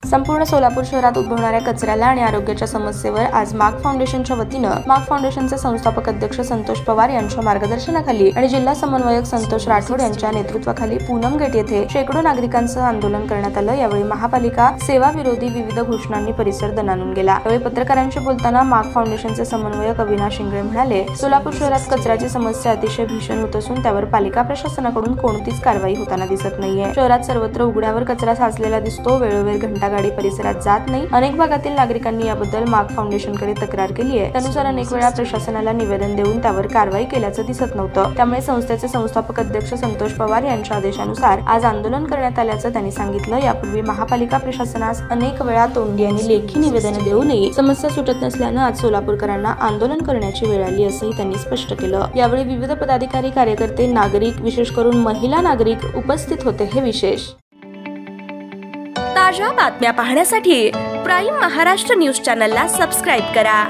संपूर्ण सोलापूर शहरात उद्भवणाऱ्या कचऱ्याला आणि आरोग्याच्या समस्येवर आज माग फाउंडेशनच्या वतीनं माग फाउंडेशनचे संस्थापक अध्यक्ष संतोष पवार यांच्या मार्गदर्शनाखाली आणि जिल्हा समन्वयक संतोष राठोड यांच्या नेतृत्वाखाली पूनम गेट येथे शेकडो नागरिकांसह आंदोलन करण्यात आलं। यावेळी महापालिका सेवा विरोधी विविध घोषणांनी परिसर दणाणून गेला। यावेळी पत्रकारांशी बोलताना माग फाउंडेशनचे समन्वयक अविनाश इंगळे म्हणाले, सोलापूर शहरात कचऱ्याची समस्या अतिशय भीषण होत असून त्यावर पालिका प्रशासनाकडून कोणतीच कारवाई होताना दिसत नाहीये। शहरात सर्वत्र उघड्यावर कचरा साचलेला दिसतो, वेळोवेळी घंटागाडी परिसरात जात नाही। अनेक भागातील नागरिकांनी याबद्दल माग फाउंडेशनकडे तक्रार केली आहे। त्यानुसार अनेक वेळा प्रशासनाला निवेदन देऊन त्यावर कारवाई केल्याचं दिसत नव्हतं। त्यामुळे संस्थेचे संस्थापक अध्यक्ष संतोष पवार यांच्या आदेशानुसार आज आंदोलन करण्यात आल्याचं त्यांनी सांगितलं। यापूर्वी महापालिका प्रशासनास अनेक वेळा तोंडी आणि लेखी निवेदन देऊनही समस्या सुटत नसल्यानं आज सोलापूरकरांना आंदोलन करण्याची वेळ आली असंही त्यांनी स्पष्ट केलं। यावेळी विविध पदाधिकारी, कार्यकर्ते, नागरिक, विशेष करून महिला नागरिक उपस्थित होते। हे विशेष ताज्या बातम्या पाहण्यासाठी प्राईम महाराष्ट्र न्यूज चॅनलला सबस्क्राईब करा।